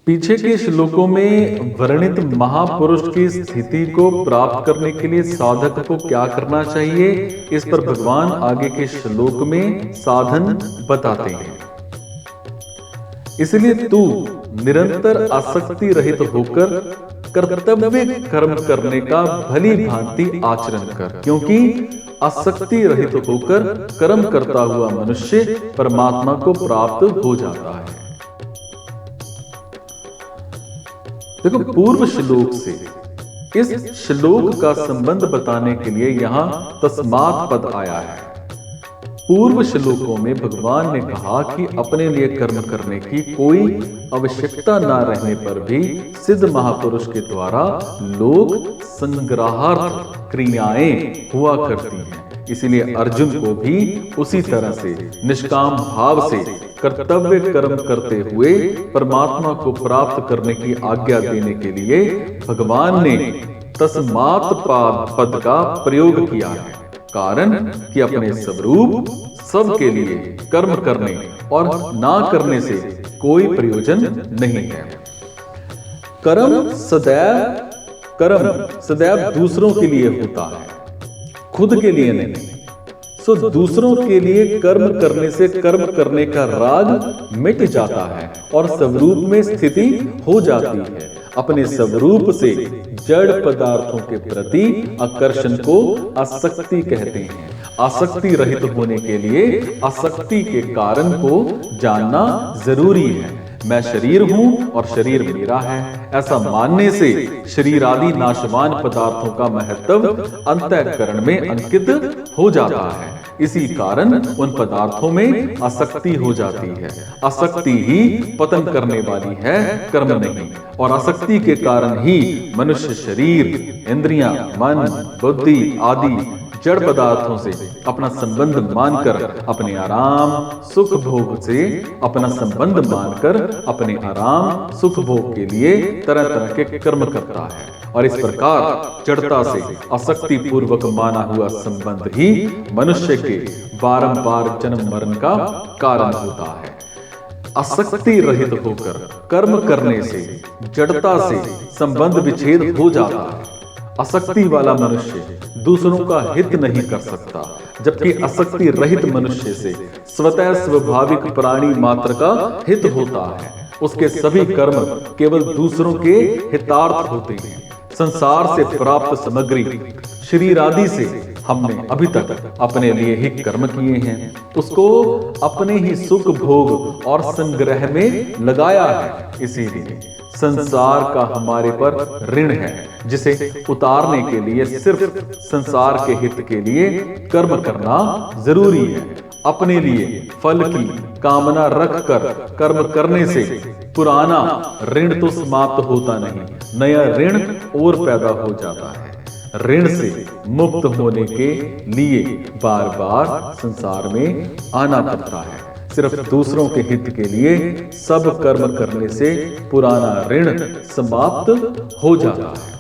पीछे के श्लोकों में वर्णित महापुरुष की स्थिति को प्राप्त करने के लिए साधक को क्या करना चाहिए, इस पर भगवान आगे के श्लोक में साधन बताते हैं। इसलिए तू निरंतर आसक्ति रहित होकर कर्तव्य कर्म करने का भली भांति आचरण कर, क्योंकि आसक्ति रहित होकर कर्म करता हुआ मनुष्य परमात्मा को प्राप्त हो जाता है। देखो, पूर्व श्लोक से इस श्लोक का संबंध बताने के लिए यहां तस्मात् पद आया है। पूर्व श्लोकों में भगवान ने कहा कि अपने लिए कर्म करने की कोई आवश्यकता न रहने पर भी सिद्ध महापुरुष के द्वारा लोक संग्रहार्थ क्रियाएं हुआ करती हैं। इसीलिए अर्जुन को भी उसी तरह से निष्काम भाव से कर्तव्य कर्म करते हुए परमात्मा को प्राप्त करने की आज्ञा देने के लिए भगवान ने तस्मात् पद का प्रयोग किया है। कारण कि अपने स्वरूप सबके लिए कर्म करने और ना करने से कोई प्रयोजन नहीं है। कर्म सदैव दूसरों के लिए होता है, खुद के लिए नहीं। सो दूसरों के लिए कर्म करने से कर्म करने का राग मिट जाता है और स्वरूप में स्थिति हो जाती है। अपने स्वरूप से जड़ पदार्थों के प्रति आकर्षण को आसक्ति कहते हैं। आसक्ति रहित होने के लिए आसक्ति के कारण को जानना जरूरी है। मैं शरीर हूं और शरीर मेरा है, ऐसा मानने से शरीर आदि नाशवान पदार्थों का महत्व अंतःकरण में अंकित हो जाता है। इसी कारण उन पदार्थों में आसक्ति हो जाती है। आसक्ति ही पतन करने वाली है, कर्म नहीं। और आसक्ति के कारण ही मनुष्य शरीर, इंद्रियां, मन, बुद्धि आदि जड़ पदार्थों से अपना संबंध मानकर अपने आराम सुख भोग से अपना संबंध मानकर अपने आराम सुख भोग के लिए तरह तरह के कर्म करता है। और इस प्रकार जड़ता से आसक्ति पूर्वक माना हुआ संबंध ही मनुष्य के बारंबार जन्म मरण का कारण होता है। आसक्ति रहित होकर कर्म करने से जड़ता से संबंध विच्छेद हो जाता है। आसक्ति वाला मनुष्य दूसरों का हित नहीं कर सकता, जबकि आसक्ति रहित मनुष्य से स्वतः स्वाभाविक प्राणी मात्र का हित होता है। उसके सभी कर्म केवल दूसरों के हितार्थ होते हैं। संसार से प्राप्त सामग्री शरीर आदि से हमने अभी तक अपने लिए ही कर्म किए हैं, उसको अपने ही सुख भोग और संग्रह में लगाया है। इसीलिए संसार का हमारे पर ऋण है, जिसे उतारने के लिए सिर्फ संसार के हित के लिए कर्म करना जरूरी है। अपने लिए फल की कामना रखकर कर्म करने से पुराना ऋण तो समाप्त होता नहीं, नया ऋण और पैदा हो जाता है। ऋण से मुक्त होने के लिए बार बार संसार में आना पड़ता है। सिर्फ दूसरों के हित के लिए सब कर्म करने से पुराना ऋण समाप्त हो जाता है।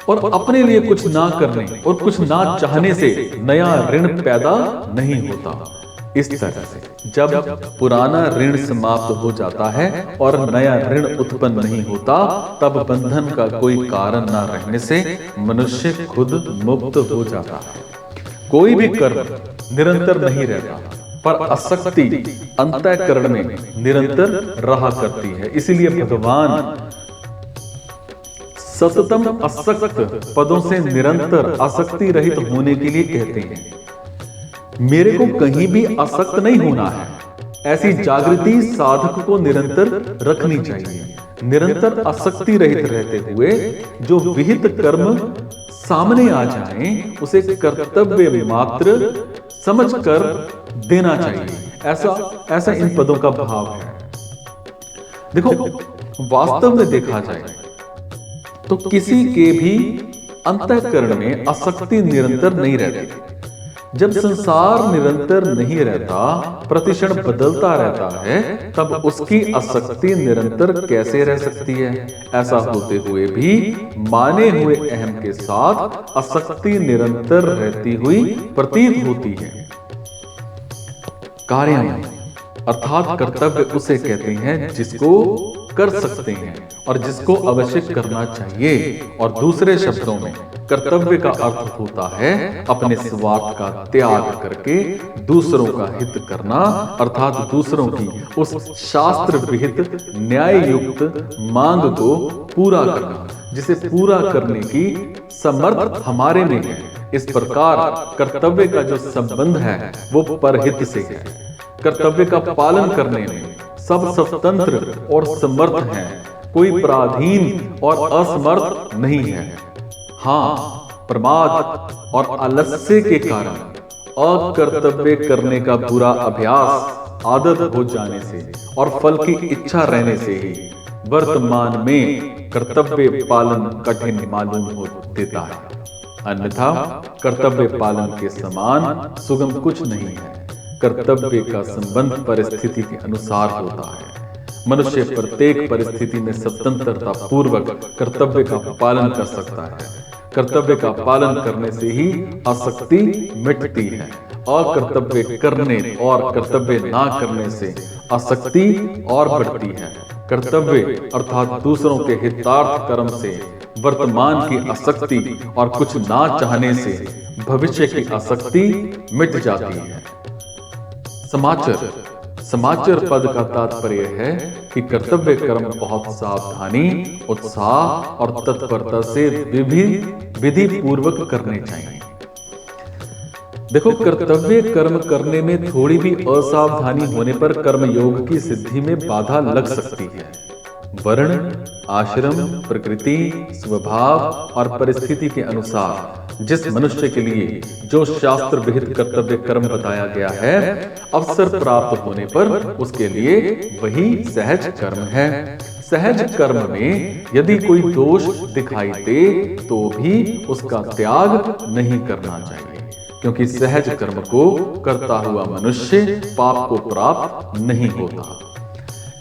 और अपने लिए कुछ ना करने और कुछ ना चाहने से नया ऋण पैदा नहीं होता। इस तरह से जब पुराना ऋण समाप्त हो जाता है और नया ऋण उत्पन्न नहीं होता, तब बंधन का कोई कारण ना रहने से मनुष्य खुद मुक्त हो जाता है। कोई भी कर्म निरंतर नहीं रहता, पर आसक्ति अंतःकरण में निरंतर रहा करती है। इसीलिए भगवान सततम आसक्त पदों से निरंतर आसक्ति रहित होने के लिए कहते हैं। मेरे को कहीं भी आसक्त नहीं होना है, ऐसी जागृति साधक को निरंतर रखनी चाहिए। निरंतर आसक्ति रहित रहते हुए जो विहित कर्म सामने आ जाएं, उसे कर्तव्य मात्र समझकर देना चाहिए। ऐसा इन पदों का भाव है। देखो, वास्तव में देखा जाए तो किसी के भी अंतःकरण में आसक्ति निरंतर नहीं रहती। जब संसार निरंतर नहीं रहता, प्रतिक्षण बदलता रहता है, तब उसकी आसक्ति निरंतर कैसे रह सकती है? ऐसा होते हुए भी माने हुए अहम के साथ आसक्ति निरंतर रहती हुई प्रतीत होती है। कार्य अर्थात कर्तव्य उसे कहते हैं जिसको कर सकते हैं और जिसको अवश्य करना चाहिए। और दूसरे शब्दों में कर्तव्य का अर्थ होता है अपने स्वार्थ का त्याग करके दूसरों का हित करना, अर्थात दूसरों की उस शास्त्र विहित न्याय युक्त मांग को पूरा करना, जिसे पूरा करने की समर्थ हमारे में है। इस प्रकार कर्तव्य का जो संबंध है वो परहित से है। कर्तव्य का पालन करने में सब स्वतंत्र और समर्थ हैं, कोई पराधीन और असमर्थ नहीं है। हाँ, प्रमाद और आलस्य के कारण अकर्तव्य करने का बुरा अभ्यास आदत हो जाने से और फल की इच्छा रहने से ही वर्तमान में कर्तव्य पालन कठिन मालूम हो देता है। अन्यथा कर्तव्य पालन के समान सुगम कुछ नहीं है। कर्तव्य का संबंध परिस्थिति के अनुसार होता है। मनुष्य प्रत्येक परिस्थिति में स्वतंत्रता पूर्वक कर्तव्य का पालन कर सकता है। कर्तव्य का पालन करने से ही आसक्ति मिटती है। अकर्तव्य करने और कर्तव्य ना करने से आसक्ति और बढ़ती है। कर्तव्य अर्थात दूसरों के हितार्थ कर्म से वर्तमान की आसक्ति और कुछ ना चाहने से भविष्य की आसक्ति मिट जाती है। समाचर समाचर पद का तात्पर्य है कि कर्तव्य कर्म बहुत सावधानी, उत्साह और तत्परता से विधि पूर्वक करने चाहिए। देखो, कर्तव्य कर्म करने में थोड़ी भी असावधानी होने पर कर्मयोग की सिद्धि में बाधा लग सकती है। वर्ण, आश्रम, प्रकृति, स्वभाव और परिस्थिति के अनुसार जिस मनुष्य के लिए जो शास्त्र विहित कर्तव्य कर्म बताया गया है, अवसर प्राप्त होने पर उसके लिए वही सहज कर्म है। सहज कर्म में यदि कोई दोष दिखाई दे तो भी उसका त्याग नहीं करना चाहिए, क्योंकि सहज कर्म को करता हुआ मनुष्य पाप को प्राप्त नहीं होता।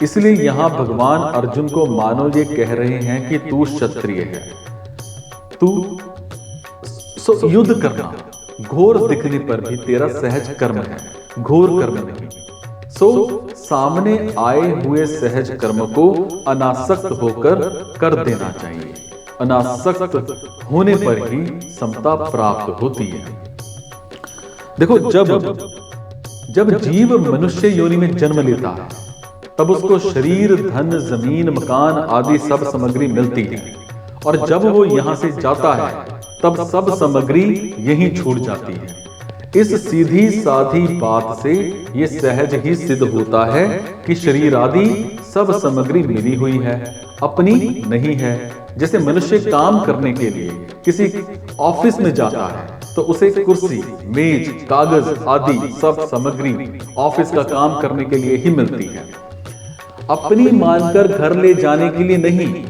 इसलिए यहां भगवान अर्जुन को मानो ये कह रहे हैं कि तू क्षत्रिय है, तू युद्ध करना घोर दिखने पर भी तेरा सहज कर्म है, घोर कर्म नहीं। सामने आए हुए सहज कर्म को अनासक्त होकर कर देना चाहिए। अनासक्त होने पर ही समता प्राप्त होती है। देखो, जब जीव मनुष्य योनि में जन्म लेता है तब उसको शरीर, धन, जमीन, मकान आदि सब सामग्री मिलती है, और जब वो यहां से जाता है तब सब सामग्री यहीं छूट जाती है। इस सीधी साधी बात से ये सहज ही सिद्ध होता है कि शरीर आदि सब सामग्री मिली हुई है, अपनी नहीं है। जैसे मनुष्य काम करने के लिए किसी ऑफिस में जाता है तो उसे कुर्सी, मेज, कागज आदि सब सामग्री ऑफिस का काम करने के लिए ही मिलती है, अपनी मानकर घर ले जाने के लिए नहीं।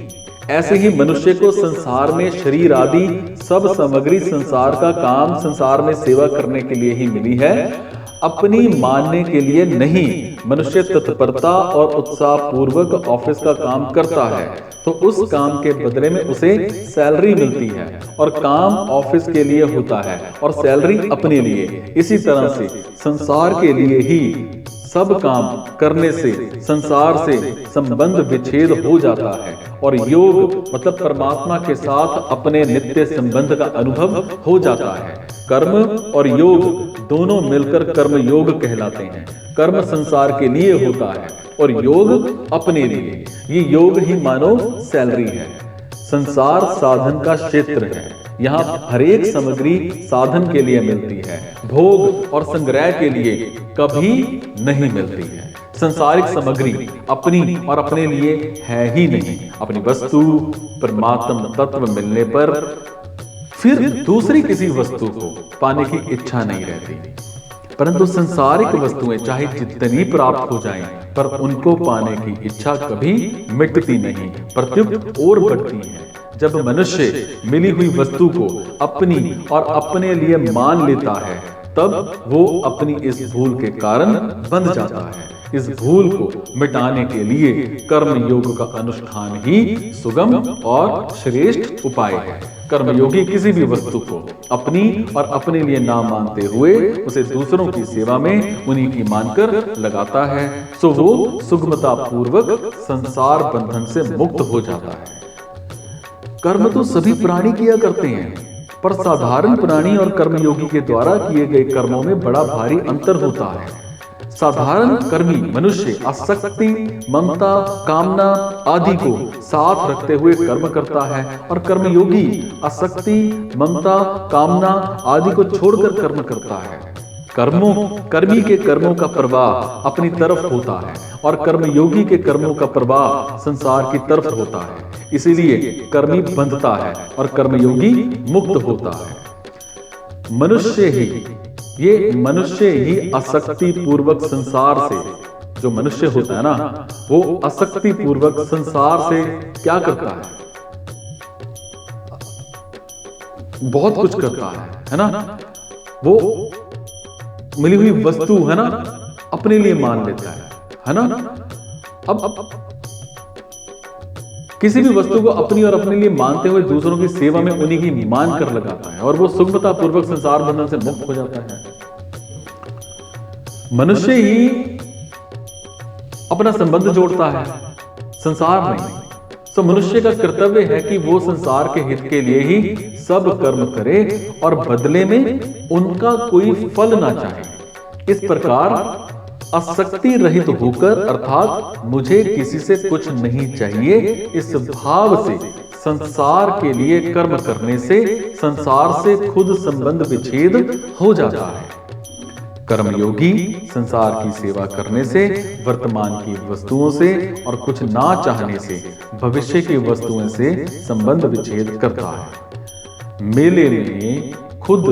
ऐसे ही मनुष्य को संसार में शरीर आदि सब सामग्री संसार का काम, संसार में सेवा करने के लिए ही मिली है, अपनी मानने के लिए नहीं। मनुष्य तत्परता और उत्साह पूर्वक ऑफिस का काम करता है तो उस काम के बदले में उसे सैलरी मिलती है, और काम ऑफिस के लिए होता है और सैलरी अपने लिए। इसी तरह से संसार के लिए ही सब काम करने से संसार से संबंध विच्छेद हो जाता है और योग मतलब परमात्मा के साथ अपने नित्य संबंध का अनुभव हो जाता है। कर्म और योग दोनों मिलकर कर्म योग कहलाते हैं। कर्म संसार के लिए होता है और योग अपने लिए। ये योग ही मानो सैलरी है। संसार साधन का क्षेत्र है, यहाँ हर एक सामग्री साधन के लिए मिलती है, भोग और संग्रह के लिए कभी नहीं मिलती है। संसारिक सामग्री अपनी और अपने लिए है ही नहीं। अपनी वस्तु परमात्म तत्व मिलने पर फिर दूसरी किसी वस्तु को पाने की इच्छा नहीं रहती, परंतु संसारिक वस्तुएं चाहे जितनी प्राप्त हो जाएं, पर उनको पाने की इच्छा कभी मिटती नहीं, प्रत्युत और बढ़ती है। जब मनुष्य मिली हुई वस्तु को अपनी और अपने लिए मान लेता है, तब वो अपनी इस भूल के कारण बंध जाता है। इस भूल को मिटाने के लिए कर्म योग का अनुष्ठान ही सुगम और श्रेष्ठ उपाय है। कर्मयोगी किसी भी वस्तु को अपनी और अपने लिए ना मानते हुए उसे दूसरों की सेवा में उन्हीं की मानकर लगाता है, सो वो सुगमता पूर्वक संसार बंधन से मुक्त हो जाता है। कर्म तो सभी प्राणी किया करते हैं, पर साधारण प्राणी और कर्मयोगी के द्वारा किए गए कर्मों में बड़ा भारी अंतर होता है। साधारण कर्मी मनुष्य आसक्ति, ममता, कामना आदि को साथ रखते हुए कर्म करता है और कर्मयोगी आसक्ति, ममता, कामना आदि को छोड़कर कर्म करता है। कर्मी के कर्मों का प्रवाह अपनी तरफ होता है और कर्मयोगी के कर्मों का प्रवाह संसार की तरफ होता है। इसीलिए कर्मी बंधता है और कर्मयोगी मुक्त होता है। मनुष्य ही आसक्ति पूर्वक संसार से, जो मनुष्य होता है ना, वो आसक्ति पूर्वक संसार से क्या करता है? बहुत कुछ करता है ना। वो मिली हुई वस्तु है ना अपने लिए मान लेता है ना। अब किसी भी वस्तु को अपनी और अपने लिए मानते हुए दूसरों की सेवा में उन्हीं की मान कर लगाता है और वो सुगमता पूर्वक संसार बंधन से मुक्त हो जाता है। मनुष्य ही अपना संबंध जोड़ता है, संसार नहीं। तो मनुष्य का कर्तव्य है कि वो संसार के हित के लिए ही सब कर्म करे और बदले में उनका कोई फल ना चाहे। इस प्रकार आसक्ति रहित होकर, अर्थात मुझे किसी से कुछ नहीं चाहिए, इस भाव से संसार के लिए कर्म करने से संसार से खुद संबंध विच्छेद हो जाता है। कर्मयोगी संसार की सेवा करने से, वर्तमान की वस्तुओं से और कुछ ना चाहने से भविष्य की वस्तुओं से संबंध विच्छेद करता है। मेले में खुद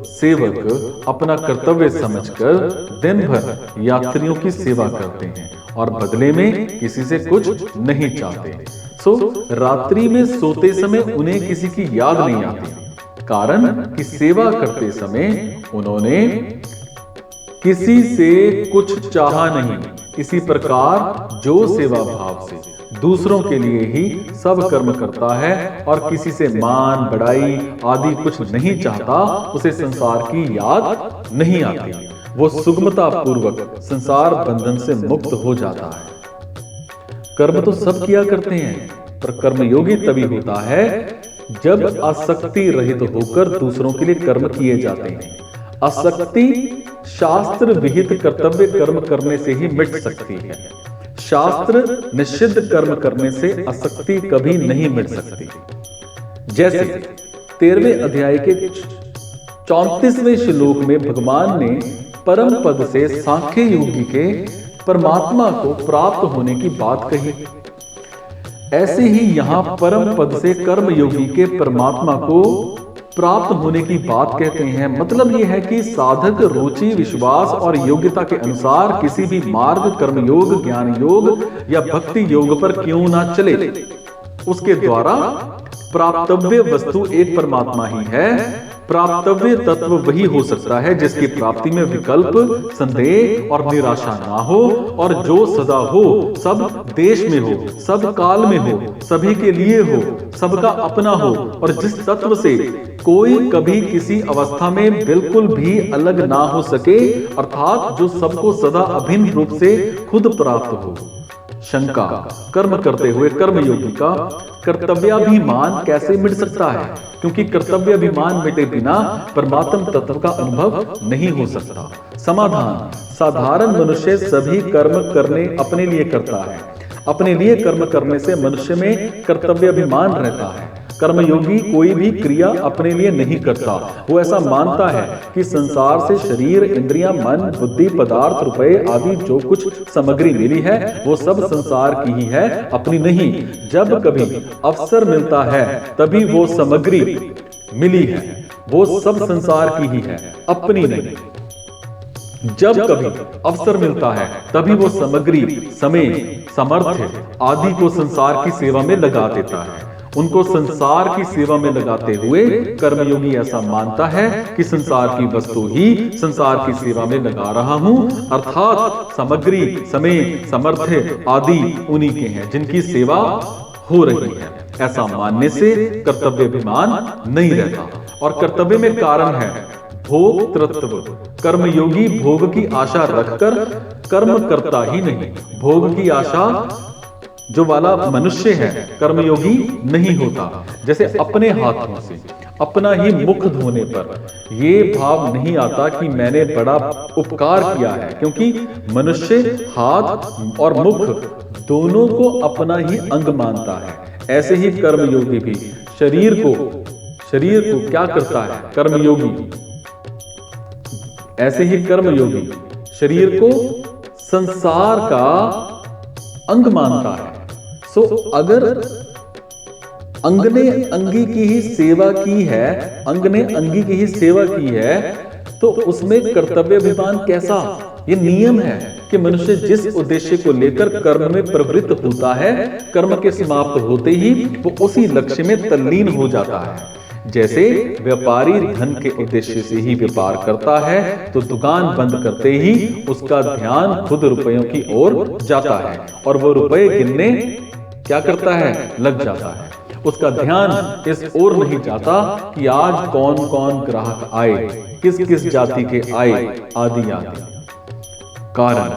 सेवक अपना कर्तव्य समझकर दिन भर यात्रियों की सेवा करते हैं और बदले में किसी से कुछ नहीं चाहते। सो रात्रि में सोते समय उन्हें किसी की याद नहीं आती, कारण कि सेवा करते समय उन्होंने किसी से कुछ चाहा नहीं। इसी प्रकार जो सेवा भाव से दूसरों के लिए ही सब कर्म करता है और किसी से मान, बड़ाई आदि कुछ नहीं चाहता, उसे संसार की याद नहीं आती। वो सुगमता पूर्वक संसार बंधन से मुक्त हो जाता है। कर्म तो सब किया करते हैं, पर कर्मयोगी तभी होता है जब आसक्ति रहित होकर दूसरों के लिए कर्म किए जाते हैं। आसक्ति शास्त्र विहित कर्तव्य कर्म करने से ही मिट सकती है। शास्त्र निषिद्ध कर्म करने से आसक्ति कभी नहीं मिट सकती। जैसे 13वें अध्याय के 34वें श्लोक में भगवान ने परम पद से सांख्य योगी के परमात्मा को प्राप्त होने की बात कही, ऐसे ही यहां परम पद से कर्म योगी के परमात्मा को प्राप्त होने की बात कहते हैं। मतलब यह है कि साधक रुचि, विश्वास और योग्यता के अनुसार किसी भी मार्ग, कर्म योग, ज्ञान योग या भक्ति योग पर क्यों ना चले, उसके द्वारा प्राप्तव्य वस्तु एक परमात्मा ही है। प्राप्तव्य तत्व वही हो सकता है जिसकी प्राप्ति में विकल्प, संदेह और निराशा ना हो और जो सदा हो, सब देश में हो, सब काल में हो, सभी के लिए हो, सबका अपना हो और जिस तत्व से कोई कभी किसी अवस्था में बिल्कुल भी अलग ना हो सके, अर्थात जो सबको सदा अभिन्न रूप से खुद प्राप्त हो। शंका, कर्म करते हुए कर्मयोगी का कर्तव्याभिमान कैसे मिट सकता है? क्योंकि कर्तव्याभिमान मिटे बिना परमात्म तत्व का अनुभव नहीं हो सकता। समाधान, साधारण मनुष्य सभी कर्म करने अपने लिए करता है। अपने लिए कर्म करने से मनुष्य में कर्तव्याभिमान रहता है। कर्मयोगी कोई भी क्रिया अपने लिए नहीं करता। वो ऐसा मानता है कि संसार से शरीर, इंद्रियां, मन, बुद्धि, पदार्थ, रुपए आदि जो कुछ सामग्री मिली है वो सब संसार की ही है, अपनी नहीं। जब कभी अवसर मिलता है तभी वो सामग्री मिली है, वो सब संसार की ही है, अपनी नहीं। जब कभी अवसर मिलता है तभी वो सामग्री, समय, सामर्थ्य आदि को संसार की सेवा में लगा देता है उनको संसार की सेवा में लगाते हुए कर्मयोगी ऐसा मानता है कि संसार की वस्तु ही संसार की सेवा में लगा रहा हूं, अर्थात सामग्री, समय, सामर्थ्य आदि उन्हीं के हैं जिनकी सेवा हो रही है। ऐसा मानने से कर्तव्याभिमान नहीं रहता और कर्तव्य में कारण है भोक्तृत्व। कर्मयोगी भोग की आशा रखकर कर्म करता ही नहीं। भोग की आशा जो वाला मनुष्य है कर्मयोगी नहीं होता। जैसे अपने हाथों से अपना ही मुख धोने पर ये भाव नहीं आता कि मैंने बड़ा उपकार किया है, क्योंकि मनुष्य हाथ और मुख दोनों को अपना ही अंग मानता है। ऐसे ही कर्मयोगी भी शरीर को क्या करता है? कर्मयोगी ऐसे ही कर्मयोगी शरीर को संसार का अंग मानता है। सो अगर अंग ने अंगी की ही सेवा की है, अंग ने अंगी की ही सेवा की है, तो उसमें कर्तव्याभिमान कैसा? ये नियम है कि मनुष्य जिस उद्देश्य को लेकर कर्म में प्रवृत्त होता है, कर्म के समाप्त होते ही वो उसी लक्ष्य में तल्लीन हो जाता है। जैसे व्यापारी धन के उद्देश्य से ही व्यापार करता है, तो दुकान बंद करते ही उसका ध्यान खुद रुपयों की ओर जाता है और वो रुपए गिनने क्या करता है? लग जाता है। उसका ध्यान इस ओर नहीं जाता कि आज कौन कौन ग्राहक आए, किस किस जाति के आए, आदि आदि। कारण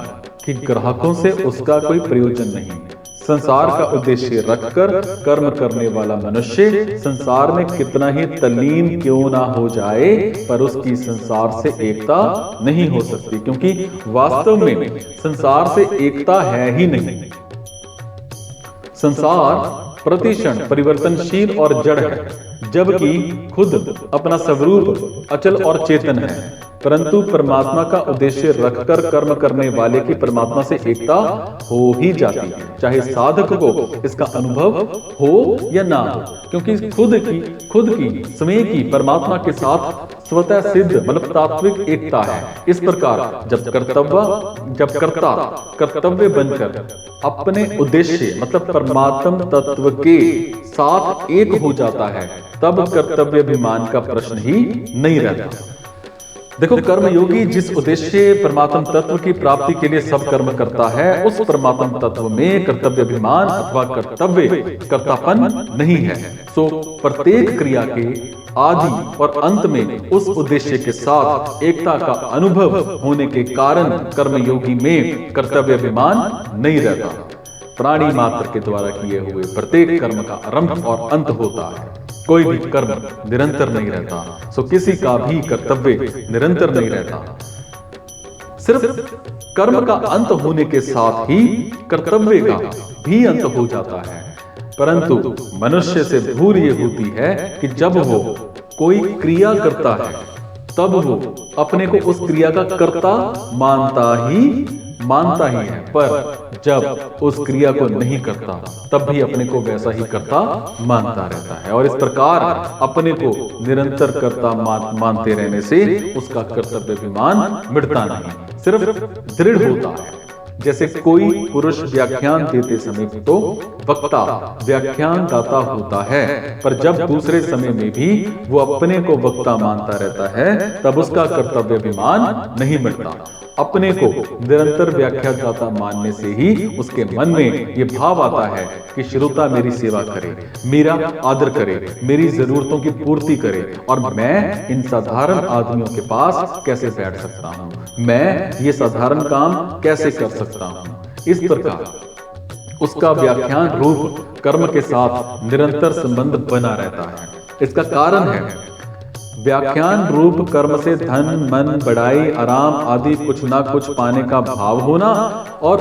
कि ग्राहकों से उसका कोई प्रयोजन नहीं। संसार का उद्देश्य रखकर कर्म करने वाला मनुष्य संसार में कितना ही तल्लीन क्यों ना हो जाए, पर उसकी संसार से एकता नहीं हो सकती, क्योंकि वास्तव में संसार से एकता है ही नहीं। संसार प्रतिक्षण परिवर्तनशील और जड़ है, जबकि खुद अपना स्वरूप अचल और चेतन है। परंतु परमात्मा का उद्देश्य रखकर कर्म करने वाले की परमात्मा से एकता हो ही जाती है, चाहे साधक को इसका अनुभव हो या ना हो, क्योंकि खुद की स्वयं की परमात्मा के साथ स्वतः सिद्ध मतलब तात्विक एकता है। इस प्रकार जब कर्ता कर्तव्य बनकर अपने उद्देश्य मतलब परमात्म तत्व के साथ एक हो जाता है, तब कर्तव्याभिमान का प्रश्न ही नहीं रहता। देखो, कर्मयोगी जिस उद्देश्य परमात्म तत्व की प्राप्ति के लिए सब कर्म करता है, उस परमात्म तत्व में कर्तव्याभिमान अथवा कर्तापन नहीं है। सो प्रत्येक क्रिया के आदि और अंत में उस उद्देश्य के साथ एकता का अनुभव होने के कारण कर्मयोगी में कर्तव्याभिमान नहीं रहता। प्राणी मात्र के द्वारा किए हुए प्रत्येक कर्म का आरंभ और अंत होता है। कोई भी कर्म निरंतर नहीं रहता। सो किसी का भी कर्तव्य निरंतर नहीं रहता। सिर्फ कर्म का अंत होने के साथ ही कर्तव्य का भी अंत हो जाता है। परंतु मनुष्य से भूल ये होती है कि जब वो कोई क्रिया करता है, तब वो अपने को उस क्रिया का कर्ता मानता ही है, पर जब उस क्रिया को नहीं करता तब भी अपने को वैसा ही करता मानता रहता है। और इस प्रकार अपने को निरंतर कर्ता मानते रहने से उसका कर्तव्याभिमान मिटता नहीं, सिर्फ दृढ़ होता है। जैसे कोई पुरुष व्याख्यान देते समय तो वक्ता व्याख्यान दाता होता है, पर जब दूसरे समय में भी वो अपने को वक्ता मानता रहता है, तब उसका कर्तव्याभिमान नहीं मिटता। अपने को निरंतर व्याख्याता मानने से ही उसके मन में ये भाव आता है कि श्रोता मेरी सेवा करे, मेरा आदर करे, मेरी जरूरतों की पूर्ति करे, और मैं इन साधारण आदमियों के पास कैसे बैठ सकता हूँ, मैं ये साधारण काम कैसे कर सकता हूँ। इस प्रकार उसका व्याख्यान रूप कर्म के साथ निरंतर संबंध बना रहता है। इसका कारण है व्याख्यान रूप कर्म से धन, मन, बड़ाई, आराम आदि कुछ ना कुछ पाने का भाव होना, और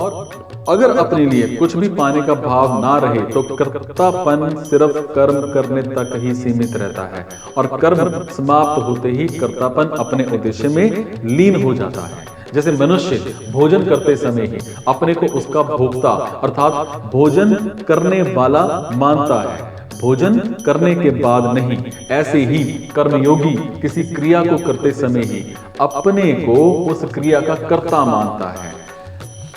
अगर अपने लिए कुछ भी पाने का भाव ना रहे तो कर्तापन सिर्फ कर्म करने तक ही सीमित रहता है, और कर्म समाप्त होते ही कर्तापन अपने उद्देश्य में लीन हो जाता है। जैसे मनुष्य भोजन करते समय ही अपने को उसका भोक्ता अर्थात भोजन करने वाला मानता है, भोजन करने के बाद नहीं। ऐसे ही कर्मयोगी किसी क्रिया को करते समय ही अपने को उस क्रिया का कर्ता मानता है,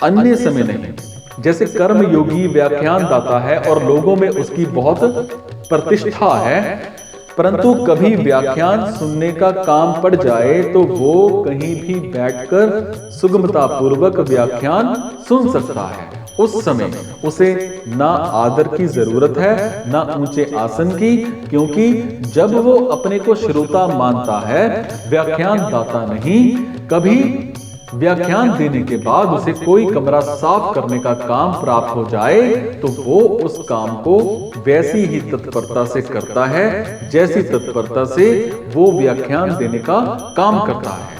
अन्य समय नहीं। जैसे कर्मयोगी व्याख्यान दाता है और लोगों में उसकी बहुत प्रतिष्ठा है, परंतु कभी व्याख्यान सुनने का काम पड़ जाए तो वो कहीं भी बैठकर सुगमता पूर्वक व्याख्यान सुन सकता है। उस समय उसे ना आदर की जरूरत है ना ऊंचे आसन की, क्योंकि जब वो अपने को श्रोता मानता है, व्याख्यान दाता नहीं। कभी व्याख्यान देने के बाद उसे कोई कमरा साफ करने का काम प्राप्त हो जाए तो वो उस काम को वैसी ही तत्परता से करता है जैसी तत्परता से वो व्याख्यान देने का काम करता है।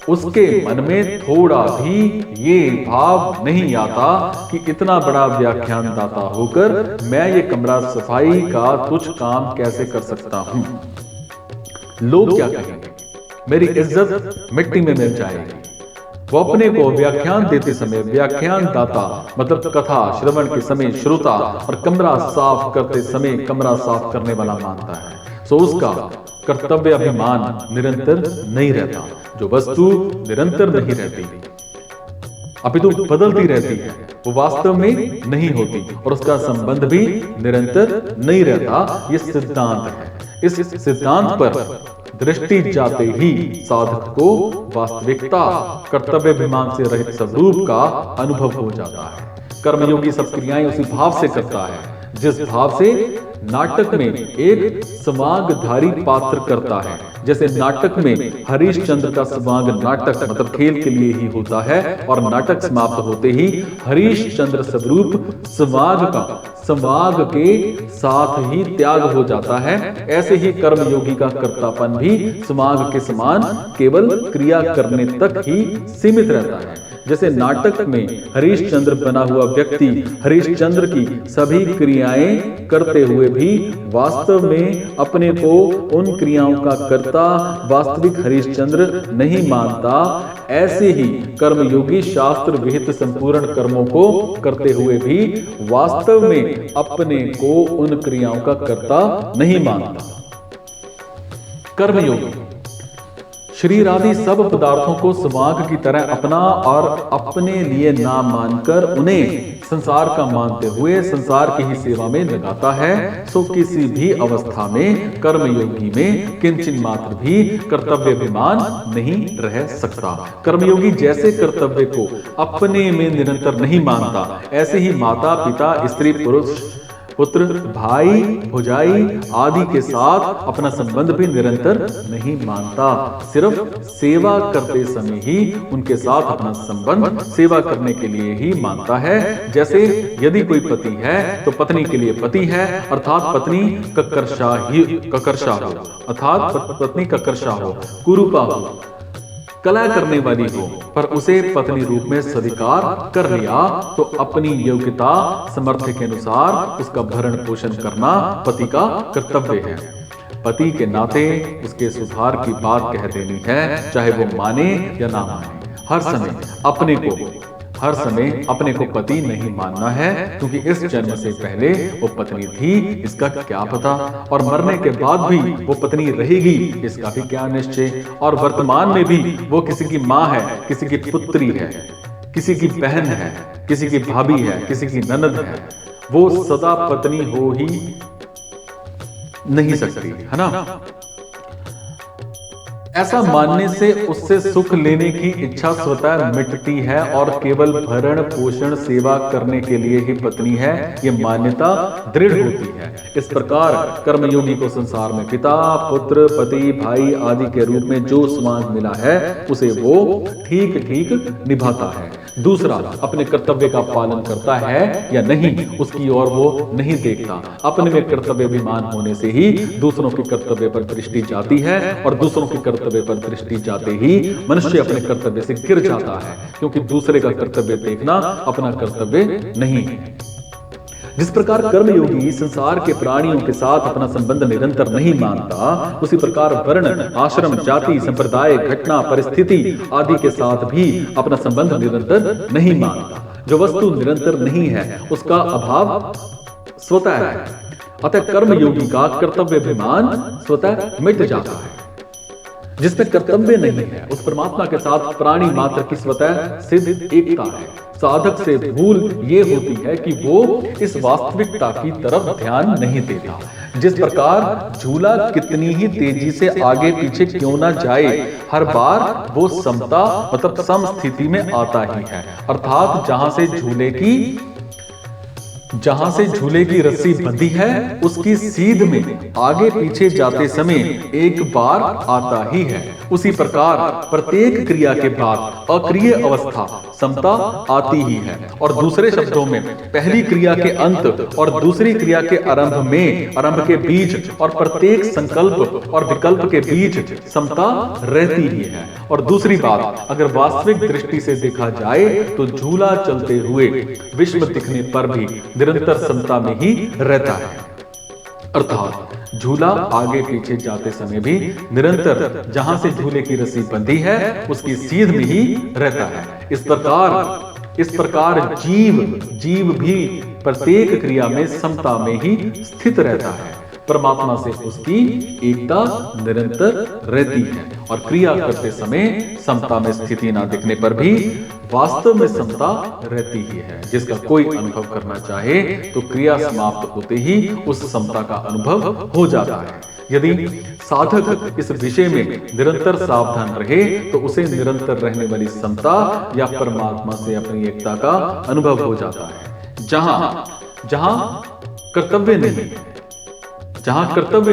उसके मन में थोड़ा भी ये भाव नहीं आता कि इतना बड़ा व्याख्यान दाता होकर मैं ये कमरा सफाई का तुच्छ काम कैसे कर सकता हूं। लोग क्या कहेंगे, मेरी इज्जत मिट्टी में मिल जाएगी। वो अपने को व्याख्यान देते समय व्याख्यान दाता मतलब कथा श्रवण के समय श्रोता और कमरा साफ करते समय कमरा साफ करने वाला मानता है। सो उसका कर्तव्य अभिमान निरंतर नहीं रहता। जो वस्तु निरंतर नहीं रहती अपितु बदलती रहती है, वो वास्तव में नहीं होती और उसका संबंध भी निरंतर नहीं रहता। ये सिद्धांत है। इस सिद्धांत पर दृष्टि जाते ही साधक को वास्तविकता कर्तव्याभिमान से रहित स्वरूप का अनुभव हो जाता है। कर्मयोगी सब क्रियाएं उसी भाव से करता है जिस भाव से नाटक में एक समागधारी पात्र करता है। जैसे नाटक में हरीशचंद्र का समाग नाटक मतलब खेल के लिए ही होता है और नाटक समाप्त होते ही हरीशचंद्र स्वरूप समाग के साथ ही त्याग हो जाता है। ऐसे ही कर्मयोगी का कर्तापन भी समाग के समान केवल क्रिया करने तक ही सीमित रहता है। जैसे नाटक में हरीशचंद्र बना हुआ व्यक्ति हरीशचंद्र की सभी क्रियाएं करते हुए भी वास्तव में अपने को उन क्रियाओं का कर्ता वास्तविक हरीशचंद्र नहीं मानता, ऐसे ही कर्मयोगी शास्त्र विहित संपूर्ण कर्मों को करते हुए भी वास्तव में अपने को उन क्रियाओं का कर्ता नहीं मानता। कर्मयोगी शरीर आदि सब पदार्थों को समाग की तरह अपना और अपने लिए ना मानकर उन्हें संसार का मानते हुए संसार की ही सेवा में लगाता है। सो किसी भी अवस्था में कर्मयोगी में किंचिन मात्र भी कर्तव्याभिमान नहीं रह सकता। कर्मयोगी जैसे कर्तव्य को अपने में निरंतर नहीं मानता, ऐसे ही माता पिता स्त्री पुरुष पुत्र भाई भुजाई आदि के साथ अपना संबंध भी निरंतर नहीं मानता। सिर्फ सेवा करते समय ही उनके साथ अपना संबंध सेवा करने के लिए ही मानता है। जैसे यदि कोई पति है तो पत्नी के लिए पति है, अर्थात पत्नी ककर्षा हो, अर्थात पत्नी ककर्षा हो, कुरूपा हो, कला करने वाली हो, पर उसे पत्नी रूप में स्वीकार कर लिया तो अपनी योग्यता सामर्थ्य के अनुसार उसका भरण पोषण करना पति का कर्तव्य है। पति के नाते उसके सुधार की बात कह देनी है, चाहे वो माने या ना माने। हर समय अपने को पति नहीं मानना है, क्योंकि इस जन्म से पहले वो पत्नी थी इसका क्या पता, और मरने के बाद भी वो पत्नी रहेगी इसका भी क्या निश्चय, और वर्तमान में भी वो किसी की माँ है, किसी की पुत्री है, किसी की बहन है, किसी की भाभी है, किसी की ननद है, वो सदा पत्नी हो ही नहीं सकती, है ना। ऐसा मानने से उससे सुख लेने की इच्छा स्वतः मिटती है और केवल भरण पोषण सेवा करने के लिए ही पत्नी है, ये मान्यता दृढ़ होती है। इस प्रकार कर्मयोगी को संसार में पिता पुत्र पति भाई आदि के रूप में जो समाज मिला है उसे वो ठीक ठीक निभाता है। दूसरा अपने कर्तव्य का पालन करता है या नहीं उसकी ओर वो नहीं देखता। अपने में कर्तव्य अभिमान होने से ही दूसरों के कर्तव्य पर दृष्टि जाती है, और दूसरों के कर्तव्य पर दृष्टि जाते ही मनुष्य अपने कर्तव्य से गिर जाता है, क्योंकि दूसरे का कर्तव्य देखना अपना कर्तव्य नहीं है। जिस प्रकार कर्मयोगी संसार के प्राणियों के साथ अपना संबंध निरंतर नहीं मानता, उसी प्रकार वर्ण आश्रम जाति संप्रदाय घटना परिस्थिति आदि के साथ भी अपना संबंध निरंतर नहीं मानता। जो वस्तु निरंतर नहीं है उसका अभाव स्वतः है, अतः कर्मयोगी का कर्तव्य अभिमान स्वतः मिट जाता है। जिसमें कर्तव्य नहीं है उस परमात्मा के साथ प्राणी मात्र की स्वतः सिद्ध एकता है। साधक से भूल ये होती है कि वो इस वास्तविकता की तरफ ध्यान नहीं देता। जिस प्रकार झूला कितनी ही तेजी से आगे पीछे क्यों ना जाए, हर बार वो समता मतलब सम स्थिति में आता ही है। अर्थात जहां से झूले की रस्सी बंधी है उसकी सीध में आगे पीछे जाते समय एक बार आता ही है। उसी प्रकार प्रत्येक क्रिया के बाद अक्रिय अवस्था समता आती ही है। और दूसरे शब्दों में पहली क्रिया के अंत और दूसरी क्रिया के आरंभ के बीच और प्रत्येक संकल्प और विकल्प के बीच समता रहती ही है। और दूसरी बात, अगर वास्तविक दृष्टि से देखा जाए तो झूला चलते हुए विश्व दिखने पर भी निरंतर समता में ही रहता है। अर्थात झूला आगे पीछे जाते समय भी निरंतर जहां से झूले की रस्सी बंधी है उसकी सीध में ही रहता है। इस प्रकार जीव भी प्रत्येक क्रिया में समता में ही स्थित रहता है। परमात्मा से उसकी एकता निरंतर रहती है और क्रिया करते समय समता में स्थिति ना दिखने पर भी वास्तव में समता रहती ही है। जिसका कोई अनुभव करना चाहे तो क्रिया समाप्त होते ही उस समता का अनुभव हो जाता है। यदि साधक इस विषय में निरंतर सावधान रहे तो उसे निरंतर रहने वाली समता या परमात्मा से अपनी एकता का अनुभव हो जाता है। जहां कर्तव्य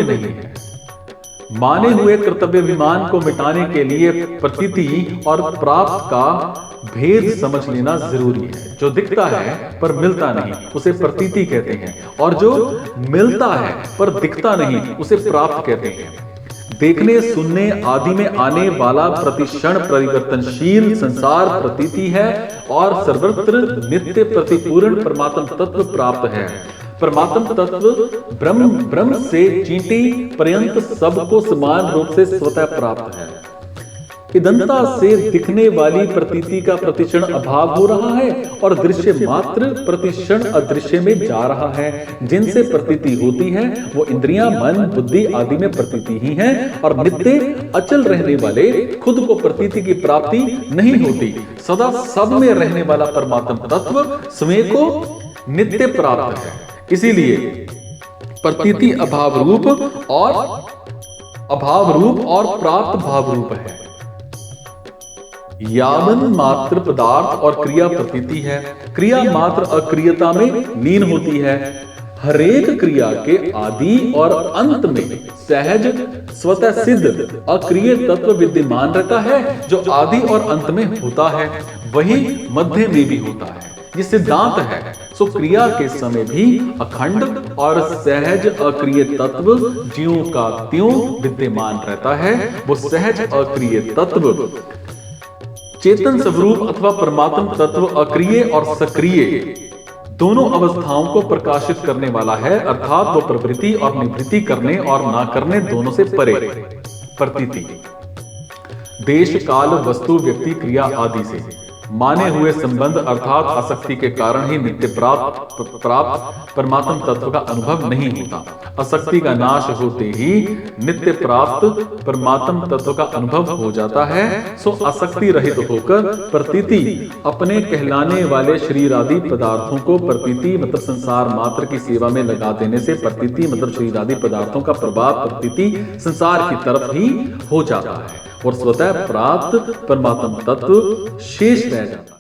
नहीं है, माने हुए कर्तव्य विमान को मिटाने के लिए प्रतीति और प्राप्त का भेद समझ लेना जरूरी है। जो दिखता है पर मिलता नहीं उसे प्रतीति कहते हैं, और जो मिलता है पर दिखता नहीं उसे प्राप्त कहते हैं। देखने सुनने आदि में आने वाला प्रतिक्षण परिवर्तनशील संसार प्रतीति है और सर्वत्र नित्य प्रतिपूर्ण परमात्म तत्व प्राप्त है। परमात्म तत्व ब्रह्म से चींटी पर्यंत सबको समान रूप से स्वतः प्राप्त है। इदंता से दिखने वाली प्रतीति का प्रतिक्षण अभाव हो रहा है और दृश्य मात्र प्रतिक्षण अदृश्य में जा रहा है। जिनसे प्रतीति होती है वो इंद्रियां, मन, बुद्धि आदि में प्रतीति ही है और नित्य अचल रहने वाले खुद को प्रतीति की प्राप्ति नहीं होती। सदा सब में रहने वाला परमात्म तत्व स्वयं को नित्य प्राप्त है। इसीलिए प्रतीति अभाव रूप और प्राप्त भाव रूप है। यावन मात्र पदार्थ और क्रिया प्रतीति है। क्रिया मात्र अक्रियता में लीन होती है। हरेक क्रिया के आदि और अंत में सहज स्वतः सिद्ध अक्रिय तत्व विद्यमान रहता है। जो आदि और अंत में होता है वही मध्य में भी होता है। ये सिद्धांत है। सो क्रिया के समय भी अखंड और सहज अक्रिय तत्व ज्यों का त्यों विद्यमान रहता है। वो सहज अक्रिय तत्व चेतन स्वरूप अथवा परमात्म तत्व अक्रिय और सक्रिय दोनों अवस्थाओं को प्रकाशित करने वाला है। अर्थात वो प्रवृत्ति और निवृत्ति करने और ना करने दोनों से परे। प्रतीति देश काल वस्तु व्यक्ति क्रिया आदि से माने हुए संबंध अर्थात आसक्ति के कारण ही नित्य प्राप्त परमात्म तत्व का अनुभव नहीं होता। आसक्ति का नाश होते ही नित्य प्राप्त परमात्म तत्व का अनुभव हो जाता है। सो आसक्ति रहित होकर प्रतीति अपने कहलाने वाले शरीर आदि पदार्थों को प्रतीति मतलब संसार मात्र की सेवा में लगा देने से प्रतीति मतलब शरीर आदि पदार्थों का प्रभाव प्रतीति संसार की तरफ ही हो जाता है और स्वतः प्राप्त परमात्म तत्व शेष रह जाता है।